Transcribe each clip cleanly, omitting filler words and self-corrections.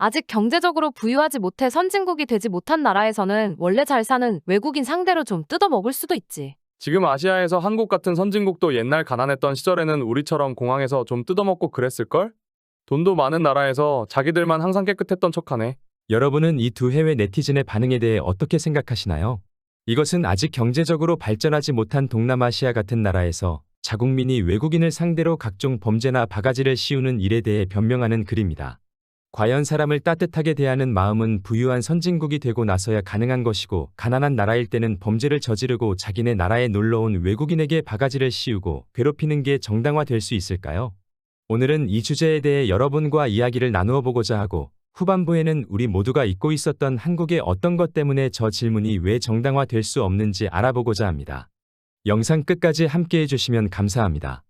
아직 경제적으로 부유하지 못해 선진국이 되지 못한 나라에서는 원래 잘 사는 외국인 상대로 좀 뜯어먹을 수도 있지. 지금 아시아에서 한국 같은 선진국도 옛날 가난했던 시절에는 우리처럼 공항에서 좀 뜯어먹고 그랬을걸? 돈도 많은 나라에서 자기들만 항상 깨끗했던 척하네. 여러분은 이 두 해외 네티즌의 반응에 대해 어떻게 생각하시나요? 이것은 아직 경제적으로 발전하지 못한 동남아시아 같은 나라에서 자국민이 외국인을 상대로 각종 범죄나 바가지를 씌우는 일에 대해 변명하는 글입니다. 과연 사람을 따뜻하게 대하는 마음은 부유한 선진국이 되고 나서야 가능한 것이고, 가난한 나라일 때는 범죄를 저지르고 자기네 나라에 놀러온 외국인에게 바가지를 씌우고 괴롭히는 게 정당화될 수 있을까요? 오늘은 이 주제에 대해 여러분과 이야기를 나누어 보고자 하고, 후반부에는 우리 모두가 잊고 있었던 한국의 어떤 것 때문에 저 질문이 왜 정당화될 수 없는지 알아보고자 합니다. 영상 끝까지 함께 해주시면 감사합니다.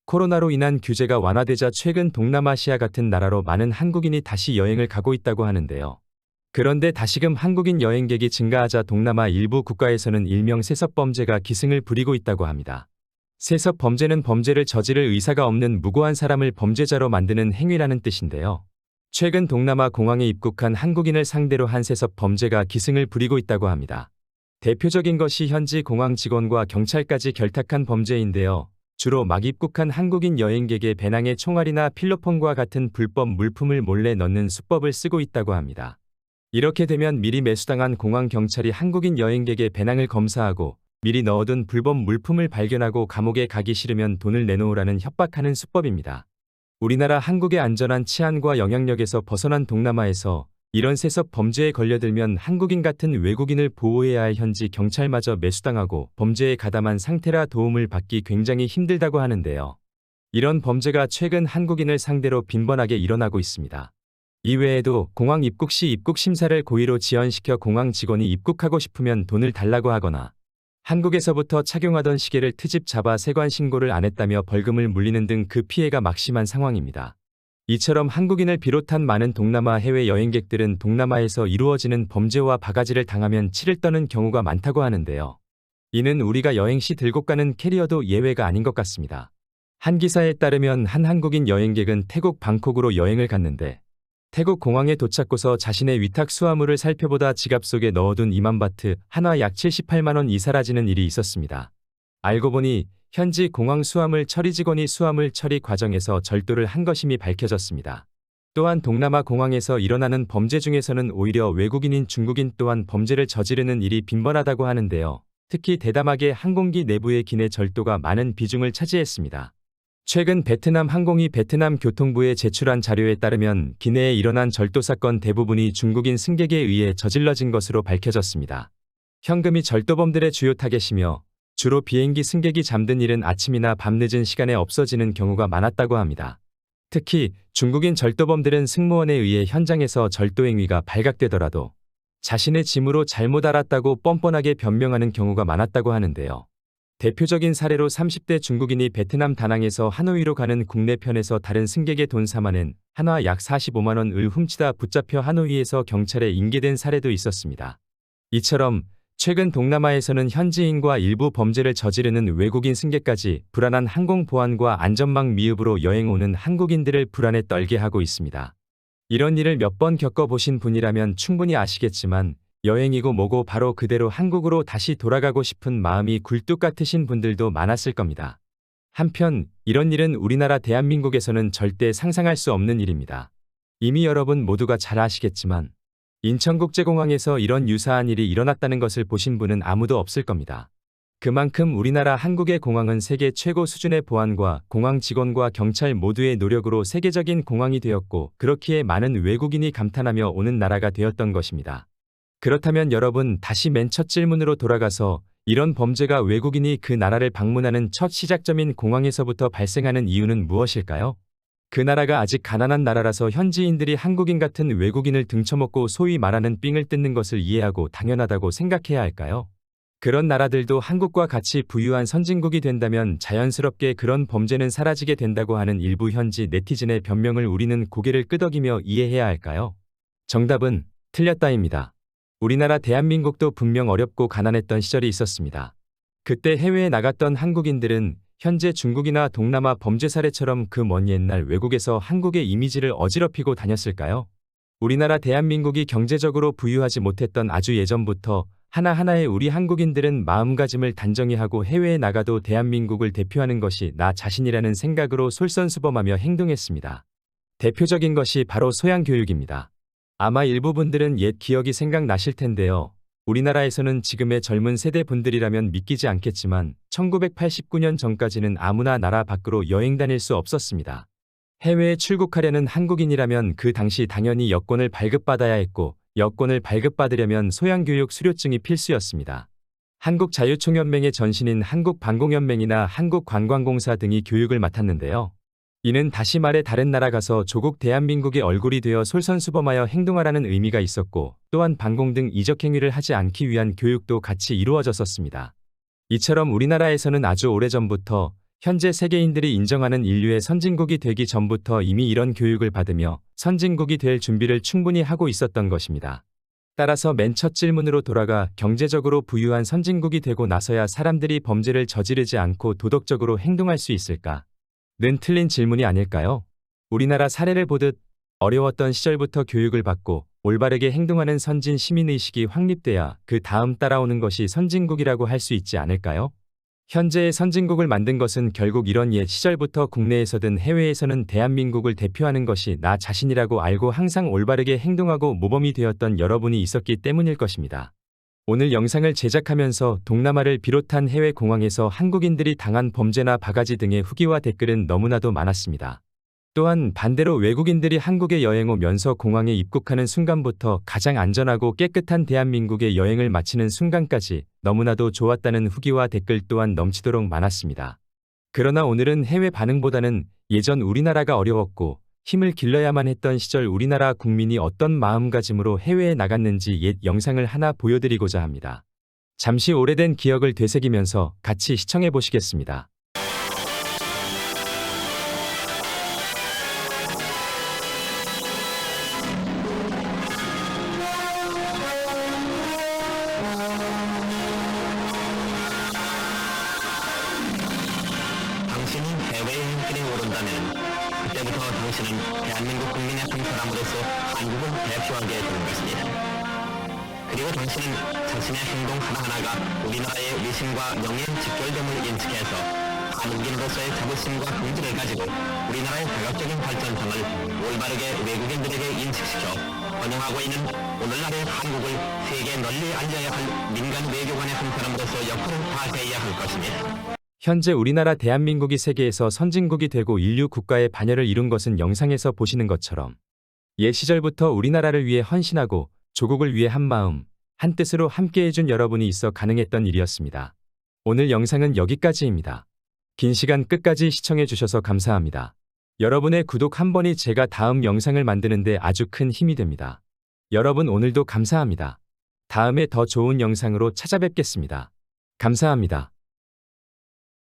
코로나로 인한 규제가 완화되자 최근 동남아시아 같은 나라로 많은 한국인이 다시 여행을 가고 있다고 하는데요. 그런데 다시금 한국인 여행객이 증가하자 동남아 일부 국가에서는 일명 세습범죄가 기승을 부리고 있다고 합니다. 세습범죄는 범죄를 저지를 의사가 없는 무고한 사람을 범죄자로 만드는 행위라는 뜻인데요. 최근 동남아 공항에 입국한 한국인을 상대로 한 세습범죄가 기승을 부리고 있다고 합니다. 대표적인 것이 현지 공항 직원과 경찰까지 결탁한 범죄인데요. 주로 막 입국한 한국인 여행객의 배낭에 총알이나 필로폰과 같은 불법 물품을 몰래 넣는 수법을 쓰고 있다고 합니다. 이렇게 되면 미리 매수당한 공항 경찰이 한국인 여행객의 배낭을 검사하고 미리 넣어둔 불법 물품을 발견하고 감옥에 가기 싫으면 돈을 내놓으라는 협박하는 수법입니다. 우리나라 한국의 안전한 치안과 영향력에서 벗어난 동남아에서 이런 세습 범죄에 걸려들면 한국인 같은 외국인을 보호해야 할 현지 경찰마저 매수당하고 범죄에 가담한 상태라 도움을 받기 굉장히 힘들다고 하는데요. 이런 범죄가 최근 한국인을 상대로 빈번하게 일어나고 있습니다. 이외에도 공항 입국 시 입국 심사를 고의로 지연시켜 공항 직원이 입국하고 싶으면 돈을 달라고 하거나, 한국에서부터 착용하던 시계를 트집 잡아 세관 신고를 안 했다며 벌금을 물리는 등 그 피해가 막심한 상황입니다. 이처럼 한국인을 비롯한 많은 동남아 해외 여행객들은 동남아에서 이루어지는 범죄와 바가지를 당하면 치를 떠는 경우가 많다고 하는데요. 이는 우리가 여행 시 들고 가는 캐리어도 예외가 아닌 것 같습니다. 한 기사에 따르면 한 한국인 여행객은 태국 방콕으로 여행을 갔는데 태국 공항에 도착고서 자신의 위탁 수화물을 살펴보다 지갑 속에 넣어둔 2만 바트, 한화 약 78만 원이 사라지는 일이 있었습니다. 알고 보니 현지 공항 수화물 처리 직원이 수화물 처리 과정에서 절도를 한 것임이 밝혀졌습니다. 또한 동남아 공항에서 일어나는 범죄 중에서는 오히려 외국인인 중국인 또한 범죄를 저지르는 일이 빈번하다고 하는데요. 특히 대담하게 항공기 내부의 기내 절도가 많은 비중을 차지했습니다. 최근 베트남 항공이 베트남 교통부에 제출한 자료에 따르면 기내에 일어난 절도 사건 대부분이 중국인 승객에 의해 저질러진 것으로 밝혀졌습니다. 현금이 절도범들의 주요 타겟이며 주로 비행기 승객이 잠든 이른 아침이나 밤늦은 시간에 없어지는 경우가 많았다고 합니다. 특히 중국인 절도범들은 승무원에 의해 현장에서 절도 행위가 발각되더라도 자신의 짐으로 잘못 알았다고 뻔뻔하게 변명하는 경우가 많았다고 하는데요. 대표적인 사례로 30대 중국인이 베트남 다낭에서 하노이로 가는 국내편에서 다른 승객의 돈 4만엔, 한화 약 45만 원을 훔치다 붙잡혀 하노이에서 경찰에 인계된 사례도 있었습니다. 이처럼 최근 동남아에서는 현지인과 일부 범죄를 저지르는 외국인 승객까지 불안한 항공 보안과 안전망 미흡으로 여행 오는 한국인들을 불안에 떨게 하고 있습니다. 이런 일을 몇 번 겪어보신 분이라면 충분히 아시겠지만 여행이고 뭐고 바로 그대로 한국으로 다시 돌아가고 싶은 마음이 굴뚝 같으신 분들도 많았을 겁니다. 한편 이런 일은 우리나라 대한민국에서는 절대 상상할 수 없는 일입니다. 이미 여러분 모두가 잘 아시겠지만 인천국제공항에서 이런 유사한 일이 일어났다는 것을 보신 분은 아무도 없을 겁니다. 그만큼 우리나라 한국의 공항은 세계 최고 수준의 보안과 공항 직원과 경찰 모두의 노력으로 세계적인 공항이 되었고, 그렇기에 많은 외국인이 감탄하며 오는 나라가 되었던 것입니다. 그렇다면 여러분, 다시 맨 첫 질문으로 돌아가서 이런 범죄가 외국인이 그 나라를 방문하는 첫 시작점인 공항에서부터 발생하는 이유는 무엇일까요? 그 나라가 아직 가난한 나라라서 현지인들이 한국인 같은 외국인을 등쳐먹고 소위 말하는 삥을 뜯는 것을 이해하고 당연하다고 생각해야 할까요? 그런 나라들도 한국과 같이 부유한 선진국이 된다면 자연스럽게 그런 범죄는 사라지게 된다고 하는 일부 현지 네티즌의 변명을 우리는 고개를 끄덕이며 이해해야 할까요? 정답은 틀렸다입니다. 우리나라 대한민국도 분명 어렵고 가난했던 시절이 있었습니다. 그때 해외에 나갔던 한국인들은 현재 중국이나 동남아 범죄 사례처럼 그 먼 옛날 외국에서 한국의 이미지를 어지럽히고 다녔을까요? 우리나라 대한민국이 경제적으로 부유하지 못했던 아주 예전부터 하나하나의 우리 한국인들은 마음가짐을 단정히 하고 해외에 나가도 대한민국을 대표하는 것이 나 자신이라는 생각으로 솔선수범하며 행동했습니다. 대표적인 것이 바로 소양교육입니다. 아마 일부 분들은 옛 기억이 생각나실 텐데요. 우리나라에서는 지금의 젊은 세대 분들이라면 믿기지 않겠지만 1989년 전까지는 아무나 나라 밖으로 여행 다닐 수 없었습니다. 해외에 출국하려는 한국인이라면 그 당시 당연히 여권을 발급받아야 했고 여권을 발급받으려면 소양교육 수료증이 필수였습니다. 한국자유총연맹의 전신인 한국방공연맹이나 한국관광공사 등이 교육을 맡았는데요. 이는 다시 말해 다른 나라 가서 조국 대한민국의 얼굴이 되어 솔선수범하여 행동하라는 의미가 있었고 또한 방공 등 이적 행위를 하지 않기 위한 교육도 같이 이루어졌었습니다. 이처럼 우리나라에서는 아주 오래전부터 현재 세계인들이 인정하는 인류의 선진국이 되기 전부터 이미 이런 교육을 받으며 선진국이 될 준비를 충분히 하고 있었던 것입니다. 따라서 맨 첫 질문으로 돌아가 경제적으로 부유한 선진국이 되고 나서야 사람들이 범죄를 저지르지 않고 도덕적으로 행동할 수 있을까? 는 틀린 질문이 아닐까요? 우리나라 사례를 보듯 어려웠던 시절부터 교육을 받고 올바르게 행동하는 선진 시민의식이 확립돼야 그 다음 따라오는 것이 선진국이라고 할 수 있지 않을까요? 현재의 선진국을 만든 것은 결국 이런 옛 시절부터 국내에서든 해외에서는 대한민국을 대표하는 것이 나 자신이라고 알고 항상 올바르게 행동하고 모범이 되었던 여러분이 있었기 때문일 것입니다. 오늘 영상을 제작하면서 동남아를 비롯한 해외 공항에서 한국인들이 당한 범죄나 바가지 등의 후기와 댓글은 너무나도 많았습니다. 또한 반대로 외국인들이 한국에 여행 오면서 공항에 입국하는 순간부터 가장 안전하고 깨끗한 대한민국의 여행을 마치는 순간까지 너무나도 좋았다는 후기와 댓글 또한 넘치도록 많았습니다. 그러나 오늘은 해외 반응보다는 예전 우리나라가 어려웠고 힘을 길러야만 했던 시절 우리나라 국민이 어떤 마음가짐으로 해외에 나갔는지 옛 영상을 하나 보여드리고자 합니다. 잠시 오래된 기억을 되새기면서 같이 시청해 보시겠습니다. 당신이 해외여행길에 오른다면 그때부터 당신은 대한민국 국민의 한 사람으로서 한국을 대표하게 되는 것입니다. 그리고 당신은 자신의 행동 하나하나가 우리나라의 위신과 명예에 직결됨을 인식해서 한국인으로서의 자부심과 긍지를 가지고 우리나라의 자격적인 발전상을 올바르게 외국인들에게 인식시켜 번영하고 있는 오늘날의 한국을 세계에 널리 알려야 할 민간 외교관의 한 사람으로서 역할을 다해야 할 것입니다. 현재 우리나라 대한민국이 세계에서 선진국이 되고 인류 국가의 반열을 이룬 것은 영상에서 보시는 것처럼 옛 시절부터 우리나라를 위해 헌신하고 조국을 위해 한마음, 한뜻으로 함께해준 여러분이 있어 가능했던 일이었습니다. 오늘 영상은 여기까지입니다. 긴 시간 끝까지 시청해주셔서 감사합니다. 여러분의 구독 한 번이 제가 다음 영상을 만드는데 아주 큰 힘이 됩니다. 여러분 오늘도 감사합니다. 다음에 더 좋은 영상으로 찾아뵙겠습니다. 감사합니다.